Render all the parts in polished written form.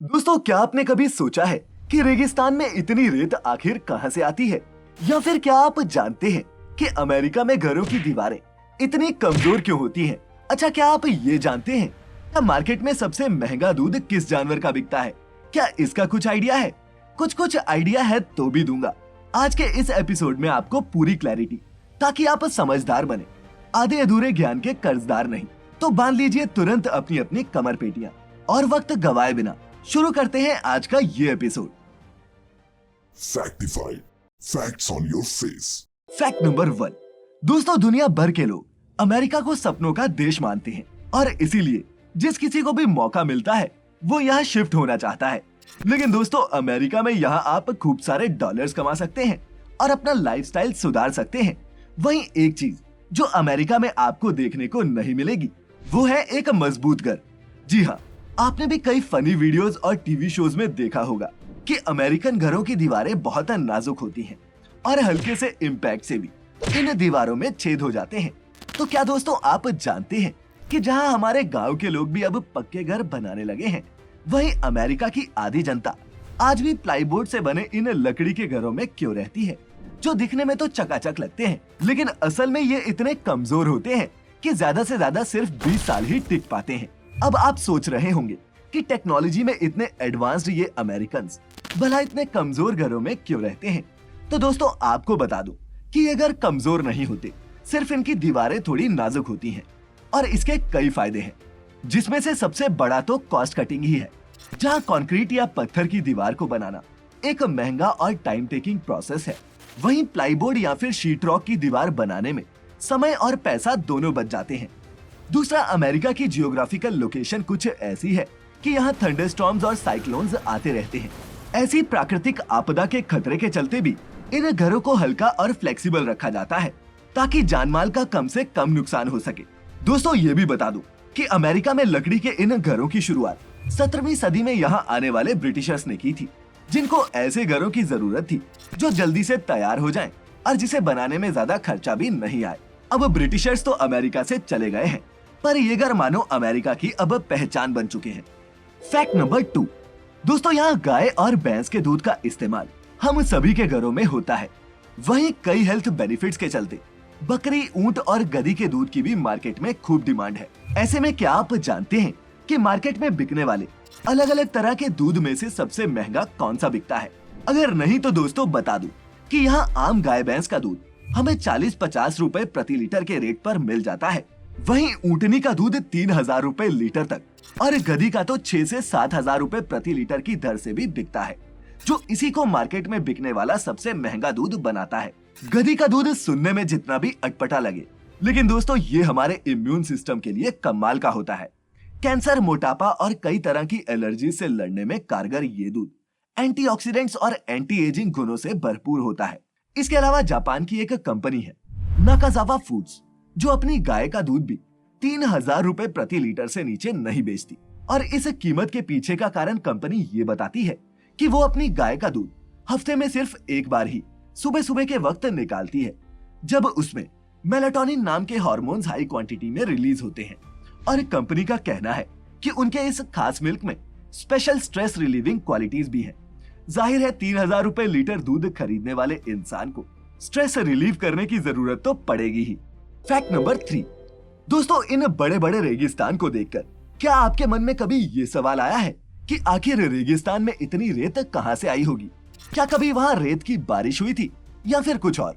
दोस्तों, क्या आपने कभी सोचा है कि रेगिस्तान में इतनी रेत आखिर कहां से आती है? या फिर क्या आप जानते हैं कि अमेरिका में घरों की दीवारें इतनी कमजोर क्यों होती हैं? अच्छा, क्या आप ये जानते हैं क्या मार्केट में सबसे महंगा दूध किस जानवर का बिकता है? क्या इसका कुछ आइडिया है? कुछ कुछ आइडिया है तो भी दूंगा। आज के इस एपिसोड में आपको पूरी क्लैरिटी, ताकि आप समझदार बने, आधे अधूरे ज्ञान के कर्जदार नहीं। तो बांध लीजिए तुरंत अपनी अपनी कमर पेटियां और वक्त गवाए बिना शुरू करते हैं आज का ये episode. Factified. Facts on your face. Fact number 1। दोस्तों, दुनिया भर के लोग अमेरिका को सपनों का देश मानते हैं और इसीलिए जिस किसी को भी मौका मिलता है वो यहाँ शिफ्ट होना चाहता है। लेकिन दोस्तों, अमेरिका में यहाँ आप खूब सारे डॉलर्स कमा सकते हैं और अपना लाइफस्टाइल सुधार सकते हैं। वहीं एक चीज जो अमेरिका में आपको देखने को नहीं मिलेगी वो है एक मजबूत घर। जी हाँ, आपने भी कई फनी वीडियोस और टीवी शोज में देखा होगा कि अमेरिकन घरों की दीवारें बहुत नाजुक होती हैं और हल्के से इम्पैक्ट से भी इन दीवारों में छेद हो जाते हैं। तो क्या दोस्तों, आप जानते हैं कि जहां हमारे गांव के लोग भी अब पक्के घर बनाने लगे हैं, वहीं अमेरिका की आधी जनता आज भी प्लाईबोर्ड से बने इन लकड़ी के घरों में क्यों रहती है, जो दिखने में तो चकाचक लगते हैं, लेकिन असल में ये इतने कमजोर होते हैं कि ज्यादा से ज्यादा सिर्फ 20 साल ही टिक पाते हैं। अब आप सोच रहे होंगे कि टेक्नोलॉजी में इतने एडवांस्ड ये अमेरिकन्स भला इतने कमजोर घरों में क्यों रहते हैं? तो दोस्तों, आपको बता दूं कि ये घर कमजोर नहीं होते, सिर्फ इनकी दीवारें थोड़ी नाजुक होती हैं और इसके कई फायदे हैं, जिसमें से सबसे बड़ा तो कॉस्ट कटिंग ही है। जहां कंक्रीट या पत्थर की दीवार को बनाना एक महंगा और टाइम टेकिंग प्रोसेस है, वहीं प्लाईबोर्ड या फिर शीट रॉक की दीवार बनाने में समय और पैसा दोनों बच जाते हैं। दूसरा, अमेरिका की जियोग्राफिकल लोकेशन कुछ ऐसी है कि यहाँ थंडरस्टॉर्म्स और साइक्लोन्स आते रहते हैं। ऐसी प्राकृतिक आपदा के खतरे के चलते भी इन घरों को हल्का और फ्लेक्सिबल रखा जाता है ताकि जानमाल का कम से कम नुकसान हो सके। दोस्तों, ये भी बता दूं कि अमेरिका में लकड़ी के इन घरों की शुरुआत 17वीं सदी में यहाँ आने वाले ब्रिटिशर्स ने की थी, जिनको ऐसे घरों की जरूरत थी जो जल्दी से तैयार हो जाएं और जिसे बनाने में ज्यादा खर्चा भी नहीं आए। अब ब्रिटिशर्स तो अमेरिका से चले गए हैं, पर ये घर मानो अमेरिका की अब पहचान बन चुके हैं। Fact number 2। दोस्तों, यहाँ गाय और भैंस के दूध का इस्तेमाल हम सभी के घरों में होता है। वहीं कई हेल्थ बेनिफिट्स के चलते बकरी, ऊंट और गधी के दूध की भी मार्केट में खूब डिमांड है। ऐसे में क्या आप जानते हैं कि मार्केट में बिकने वाले अलग अलग तरह के दूध में से सबसे महंगा कौन सा बिकता है? अगर नहीं तो दोस्तों, बता दूं कि यहाँ आम गाय भैंस का दूध हमें 40-50 रुपए प्रति लीटर के रेट पर मिल जाता है। वहीं ऊँटनी का दूध 3000 रुपए लीटर तक और गधी का तो 6 से 7000 रुपए प्रति लीटर की दर से भी बिकता है, जो इसी को मार्केट में बिकने वाला सबसे महंगा दूध बनाता है। गधी का दूध सुनने में जितना भी अटपटा लगे, लेकिन दोस्तों ये हमारे इम्यून सिस्टम के लिए कमाल का होता है। कैंसर, मोटापा और कई तरह की एलर्जी से लड़ने में कारगर ये दूध एंटीऑक्सीडेंट्स और एंटी एजिंग गुणों से भरपूर होता है। इसके अलावा जापान की एक कंपनी है नाकाजावा फूड्स, जो अपनी गाय का दूध भी 3000 रुपए प्रति लीटर से नीचे नहीं बेचती। और इस कीमत के पीछे का कारण कंपनी ये बताती है कि वो अपनी गाय का दूध हफ्ते में सिर्फ एक बार ही सुबह सुबह के वक्त निकालती है, जब उसमें मेलाटोनिन नाम के हार्मोन्स हाई क्वांटिटी में रिलीज होते हैं। और कंपनी का कहना है कि उनके इस खास मिल्क में स्पेशल स्ट्रेस रिलीविंग क्वालिटीज भी हैं। जाहिर है 3000 रुपए लीटर दूध खरीदने वाले इंसान को स्ट्रेस रिलीव करने की जरूरत तो पड़ेगी ही। Fact number 3। दोस्तों, इन बड़े बड़े रेगिस्तान को देखकर क्या आपके मन में कभी ये सवाल आया है कि आखिर रेगिस्तान में इतनी रेत कहां से आई होगी? क्या कभी वहां रेत की बारिश हुई थी या फिर कुछ और?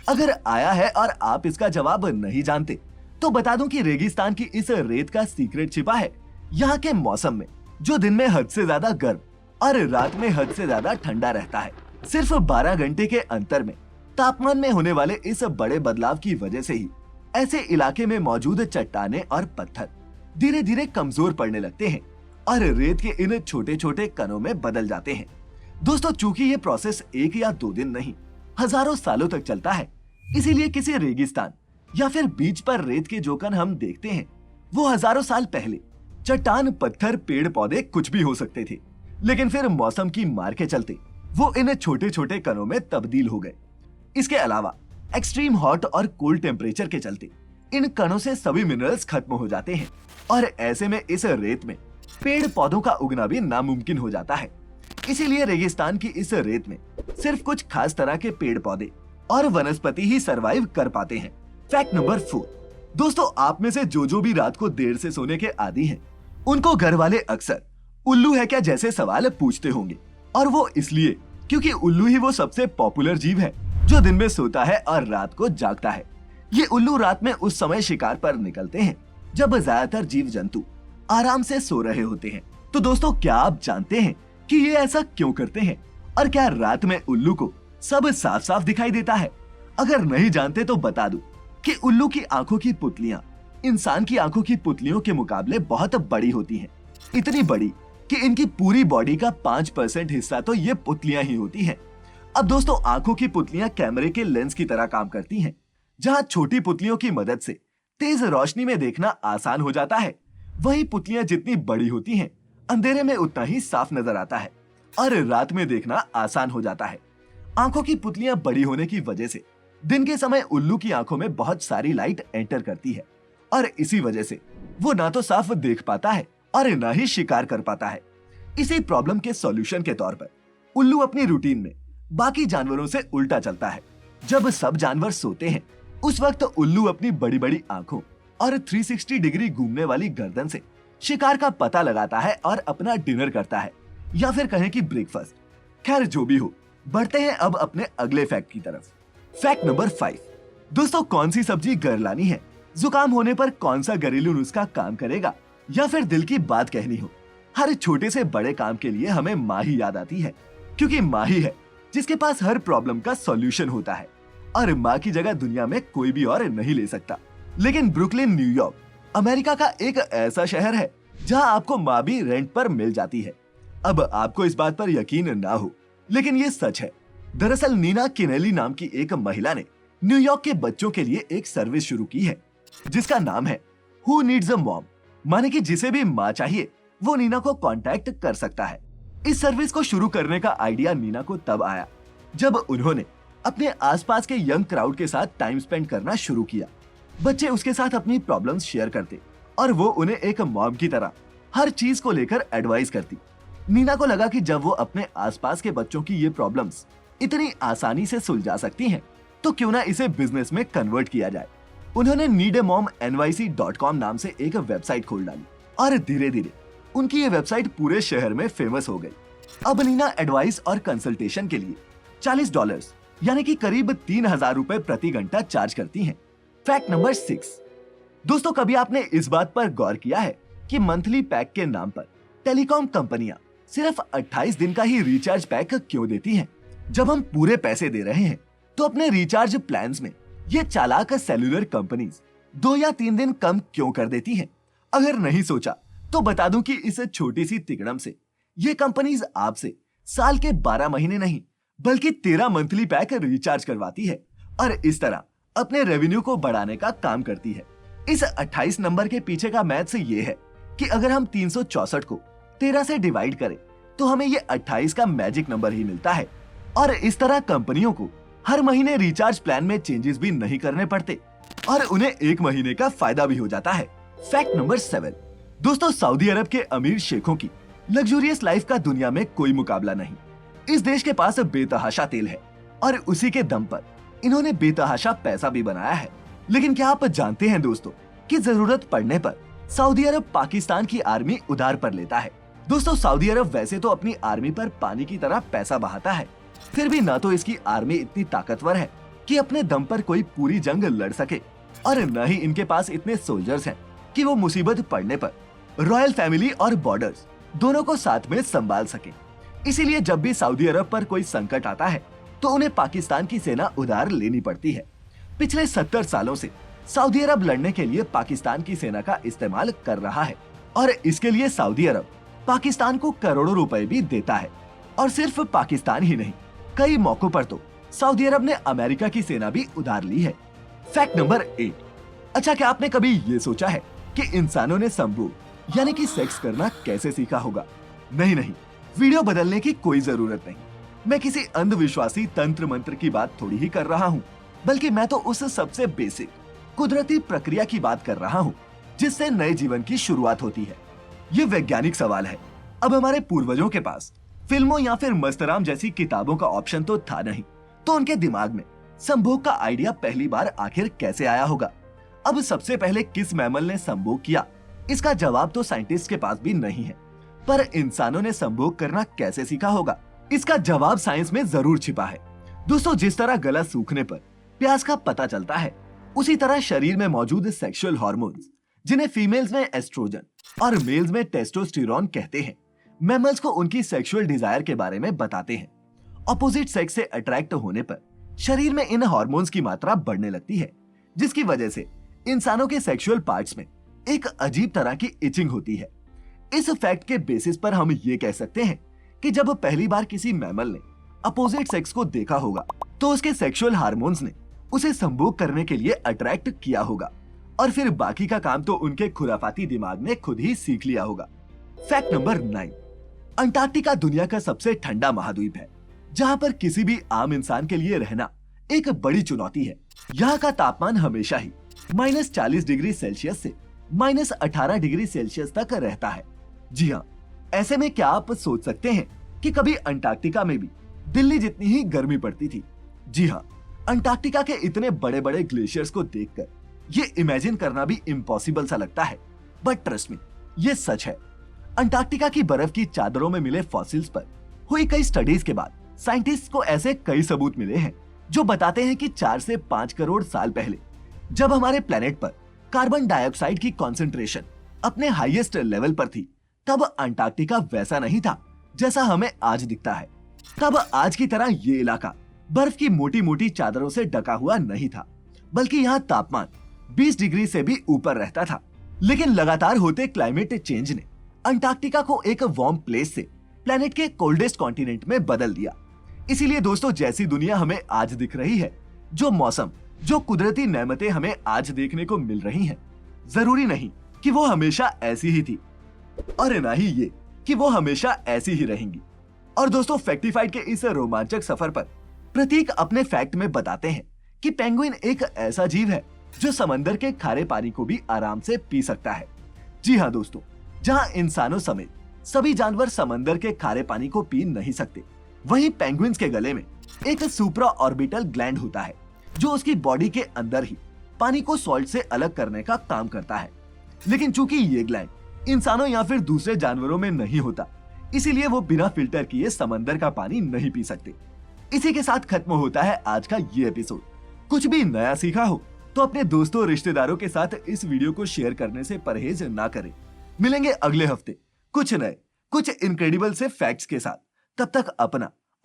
अगर आया है और आप इसका जवाब नहीं जानते, तो बता दूं कि रेगिस्तान की इस रेत का सीक्रेट छिपा है यहाँ के मौसम में, जो दिन में हद से ज्यादा गर्म और रात में हद से ज्यादा ठंडा रहता है। सिर्फ 12 घंटे के अंतर में तापमान में होने वाले इस बड़े बदलाव की वजह से ही ऐसे इलाके में मौजूद चट्टाने और पत्थर धीरे धीरे कमजोर पड़ने लगते हैं और रेत के इन छोटे छोटे कणों में बदल जाते हैं। दोस्तों, चूंकि ये प्रोसेस 1 या 2 दिन नहीं, हजारों सालों तक चलता है, इसीलिए किसी रेगिस्तान या फिर बीच पर रेत के जो कण हम देखते हैं वो हजारों साल पहले चट्टान, पत्थर, पेड़ पौधे कुछ भी हो सकते थे, लेकिन फिर मौसम की मार के चलते वो इन छोटे छोटे कणों में तब्दील हो गए। इसके अलावा एक्सट्रीम हॉट और कोल्ड टेम्परेचर के चलते इन कणों से सभी मिनरल्स खत्म हो जाते हैं और ऐसे में इस रेत में पेड़ पौधों का उगना भी नामुमकिन हो जाता है। इसीलिए रेगिस्तान की इस रेत में सिर्फ कुछ खास तरह के पेड़ पौधे और वनस्पति ही सरवाइव कर पाते हैं। Fact number 4। दोस्तों, आप में से जो भी रात को देर से सोने के आदी हैं, उनको घर वाले अक्सर उल्लू है क्या जैसे सवाल पूछते होंगे, और वो इसलिए क्योंकि उल्लू ही वो सबसे पॉपुलर जीव है जो दिन में सोता है और रात को जागता है। ये उल्लू रात में उस समय शिकार पर निकलते हैं जब ज्यादातर जीव जंतु आराम से सो रहे होते हैं। तो दोस्तों, क्या आप जानते हैं कि ये ऐसा क्यों करते हैं, और क्या रात में उल्लू को सब साफ साफ दिखाई देता है? अगर नहीं जानते तो बता दूं कि उल्लू की आंखों की पुतलियां इंसान की आंखों की पुतलियों के मुकाबले बहुत बड़ी होती हैं। इतनी बड़ी कि इनकी पूरी बॉडी का 5% हिस्सा तो ये पुतलियां ही होती हैं। अब दोस्तों, आंखों की पुतलियां कैमरे के लेंस की तरह काम करती हैं। जहां छोटी पुतलियों की मदद से तेज रोशनी में देखना आसान हो जाता है, वहीं पुतलियां जितनी बड़ी होती हैं, अंधेरे में उतना ही साफ नजर आता है और रात में देखना आसान हो जाता है। आंखों की पुतलियां बड़ी होने की वजह से दिन के समय उल्लू की आंखों में बहुत सारी लाइट एंटर करती है, और इसी वजह से वो ना तो साफ देख पाता है और ना ही शिकार कर पाता है। इसी प्रॉब्लम के सॉल्यूशन के तौर पर उल्लू अपनी रूटीन में बाकी जानवरों से उल्टा चलता है। जब सब जानवर सोते हैं, उस वक्त उल्लू अपनी बड़ी बड़ी आंखों और 360 डिग्री घूमने वाली गर्दन से शिकार का पता लगाता है और अपना डिनर करता है, या फिर कहें कि ब्रेकफास्ट। खैर, जो भी हो, बढ़ते हैं अब अपने अगले फैक्ट की तरफ। Fact number 5। दोस्तों, कौन सी सब्जी घर लानी है, जुकाम होने पर कौन सा घरेलू नुस्खा काम करेगा, या फिर दिल की बात कहनी हो, हर छोटे से बड़े काम के लिए हमें माँ ही याद आती है, क्योंकि माँ ही है जिसके पास हर प्रॉब्लम का सॉल्यूशन होता है, और माँ की जगह दुनिया में कोई भी और नहीं ले सकता। लेकिन ब्रुकलिन, न्यूयॉर्क, अमेरिका का एक ऐसा शहर है जहाँ आपको माँ भी रेंट पर मिल जाती है। अब आपको इस बात पर यकीन ना हो, लेकिन ये सच है। दरअसल नीना किनेली नाम की एक महिला ने न्यूयॉर्क के बच्चों के लिए एक सर्विस शुरू की है जिसका नाम है हु नीड्स अ मॉम, माने कि जिसे भी माँ चाहिए वो नीना को कांटेक्ट कर सकता है। इस सर्विस को शुरू करने का आइडिया नीना को तब आया जब उन्होंने अपने आसपास के यंग क्राउड के साथ टाइम स्पेंड करना शुरू किया। बच्चे उसके साथ अपनी प्रॉब्लम्स शेयर करते और वो उन्हें एक मॉम की तरह हर चीज को लेकर एडवाइस करती। नीना को लगा कि जब वो अपने आसपास के बच्चों की ये प्रॉब्लम्स इतनी आसानी से सुलझा सकती हैं, तो क्यों ना इसे बिजनेस में कन्वर्ट किया जाए। उन्होंने needamomnyc.com नाम से एक वेबसाइट खोल डाली और धीरे धीरे उनकी ये वेबसाइट पूरे शहर में फेमस हो गई। अब नीना एडवाइस और कंसल्टेशन के लिए $40 यानी कि करीब 3,000 रुपए प्रति घंटा चार्ज करती हैं। Fact number 6। दोस्तों, कभी आपने इस बात पर गौर किया है कि मंथली पैक के नाम पर टेलीकॉम कंपनियां सिर्फ 28 दिन का ही रिचार्ज पैक क्यों देती हैं? जब हम पूरे पैसे दे रहे हैं तो अपने रिचार्ज प्लान्स में ये चालाक सेल्यूलर कंपनीज 2 या 3 दिन कम क्यों कर देती हैं? अगर नहीं सोचा तो बता दूं कि इस छोटी सी तिकड़म से ये कंपनीज आपसे साल के 12 महीने नहीं बल्कि 13 मंथली पैक रिचार्ज करवाती है, और इस तरह अपने रेवेन्यू को बढ़ाने का काम करती है। इस 28 नंबर के पीछे का मैथ्स ये है कि अगर हम 364 को 13 से डिवाइड करें तो हमें ये 28 का मैजिक नंबर ही मिलता है, और इस तरह कंपनियों को हर महीने रिचार्ज प्लान में चेंजेस भी नहीं करने पड़ते और उन्हें 1 महीने का फायदा भी हो जाता है। Fact number 7। दोस्तों, सऊदी अरब के अमीर शेखों की लग्जूरियस लाइफ का दुनिया में कोई मुकाबला नहीं। इस देश के पास बेतहाशा तेल है और उसी के दम पर इन्होंने बेतहाशा पैसा भी बनाया है। लेकिन क्या आप जानते हैं दोस्तों कि जरूरत पड़ने पर सऊदी अरब पाकिस्तान की आर्मी उधार पर लेता है। दोस्तों, सऊदी अरब वैसे तो अपनी आर्मी पर पानी की तरह पैसा बहाता है, फिर भी ना तो इसकी आर्मी इतनी ताकतवर है कि अपने दम पर कोई पूरी जंग लड़ सके, और न ही इनके पास इतने सोल्जर्स हैं कि वो मुसीबत पड़ने पर रॉयल फैमिली और बॉर्डर्स दोनों को साथ में संभाल सके। इसीलिए जब भी सऊदी अरब पर कोई संकट आता है तो उन्हें पाकिस्तान की सेना उधार लेनी पड़ती है। पिछले 70 सालों से सऊदी अरब लड़ने के लिए पाकिस्तान की सेना का इस्तेमाल कर रहा है, और इसके लिए सऊदी अरब पाकिस्तान को करोड़ों रुपए भी देता है। और सिर्फ पाकिस्तान ही नहीं, कई मौकों पर तो सऊदी अरब ने अमेरिका की सेना भी उधार ली है। Fact number 8। अच्छा, क्या आपने कभी ये सोचा है कि इंसानों ने संभोग यानी कि सेक्स करना कैसे सीखा होगा? नहीं, वीडियो बदलने की कोई जरूरत नहीं। मैं किसी अंधविश्वासी तंत्र मंत्र की बात थोड़ी ही कर रहा हूँ, बल्कि मैं तो उस सबसे बेसिक कुदरती प्रक्रिया की बात कर रहा हूँ जिससे नए जीवन की शुरुआत होती है। ये वैज्ञानिक सवाल है। अब हमारे पूर्वजों के पास फिल्मों या फिर मस्तराम जैसी किताबों का ऑप्शन तो था नहीं, तो उनके दिमाग में संभोग का आइडिया पहली बार आखिर कैसे आया होगा? अब सबसे पहले किस मैमल ने संभोग किया, इसका जवाब तो साइंटिस्ट के पास भी नहीं है। पर इंसानों ने संभोग करना कैसे सीखा होगा, इसका जवाब साइंस में जरूर छिपा है। दोस्तों, जिस तरह गला सूखने पर प्यास का पता चलता है, उसी तरह शरीर में मौजूद सेक्सुअल हार्मोन्स, जिन्हें फीमेल्स में एस्ट्रोजन और मेल्स में टेस्टोस्टेरोन कहते हैं, मैमल्स को उनकी सेक्सुअल डिजायर के बारे में बताते हैं। ऑपोजिट सेक्स से अट्रैक्ट होने पर शरीर में इन हार्मोन्स की मात्रा बढ़ने लगती है, जिसकी वजह से इंसानों के सेक्सुअल पार्ट्स में एक अजीब तरह की इचिंग होती है। इस फैक्ट के बेसिस पर हम ये कह सकते हैं कि जब पहली बार किसी मैमल ने अपोजिट सेक्स को देखा होगा, तो उसके सेक्सुअल हार्मोन्स ने उसे संभोग करने के लिए अट्रैक्ट किया होगा, और फिर बाकी का काम तो उनके खुराफाती दिमाग ने खुद ही सीख लिया होगा। फैक्ट नंबर 9, अंटार्कटिका दुनिया का सबसे ठंडा महाद्वीप है, जहां पर किसी भी आम इंसान के लिए रहना एक बड़ी चुनौती है। यहाँ का तापमान हमेशा ही -40 डिग्री सेल्सियस से -18 डिग्री सेल्सियस तक रहता है। जी हाँ, ऐसे में क्या आप सोच सकते हैं कि कभी अंटार्कटिका में भी दिल्ली जितनी ही गर्मी पड़ती थी? जी हाँ, अंटार्कटिका के इतने बड़े बड़े ग्लेशियर्स को देखकर ये इमेजिन करना भी इम्पॉसिबल सा लगता है, बट ट्रस्ट मी, ये सच है। अंटार्कटिका की बर्फ की चादरों में मिले फॉसिल्स पर हुई कई स्टडीज के बाद साइंटिस्ट को ऐसे कई सबूत मिले हैं जो बताते हैं कि 4 से 5 करोड़ साल पहले जब हमारे प्लेनेट पर कार्बन डाइऑक्साइड की कॉन्सेंट्रेशन अपने हाईएस्ट लेवल पर थी, तब अंटार्कटिका वैसा नहीं था जैसा हमें आज दिखता है। तब आज की तरह ये इलाका बर्फ की मोटी मोटी चादरों से ढका हुआ नहीं था, बल्कि यहाँ तापमान 20 डिग्री से भी ऊपर रहता था। लेकिन लगातार होते क्लाइमेट चेंज ने अंटार्कटिका को एक वार्म प्लेस से प्लेनेट के कोल्डेस्ट कॉन्टिनेंट में बदल दिया। इसीलिए दोस्तों, जैसी दुनिया हमें आज दिख रही है, जो मौसम, जो कुदरती नेमतें हमें आज देखने को मिल रही हैं, जरूरी नहीं कि वो हमेशा ऐसी ही थी, और ना ही ये कि वो हमेशा ऐसी ही रहेंगी। और दोस्तों, फैक्टिफाइड के इस रोमांचक सफर पर प्रतीक अपने फैक्ट में बताते हैं कि पेंगुइन एक ऐसा जीव है जो समंदर के खारे पानी को भी आराम से पी सकता है। जी हाँ दोस्तों, जहाँ इंसानों समेत सभी जानवर समंदर के खारे पानी को पी नहीं सकते, वहीं पेंगुइन्स के गले में एक सुप्रा ऑर्बिटल ग्लैंड होता है, जो उसकी बॉडी के अंदर ही पानी को सॉल्ट से अलग करने का काम करता है। लेकिन चूंकि ये ग्लैंड इंसानों या फिर दूसरे जानवरों में नहीं होता, इसीलिए वो बिना फिल्टर किए समंदर का पानी नहीं पी सकते। इसी के साथ खत्म होता है आज का ये एपिसोड। कुछ भी नया सीखा हो तो अपने दोस्तों रिश्तेदारों के साथ इस वीडियो को शेयर करने से परहेज ना करें। मिलेंगे अगले हफ्ते कुछ नए, कुछ इनक्रेडिबल से फैक्ट्स के साथ। तब तक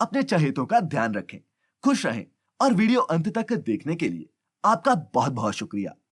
अपने चहेतों का ध्यान रखें, खुश रहें, और वीडियो अंत तक देखने के लिए आपका बहुत बहुत शुक्रिया।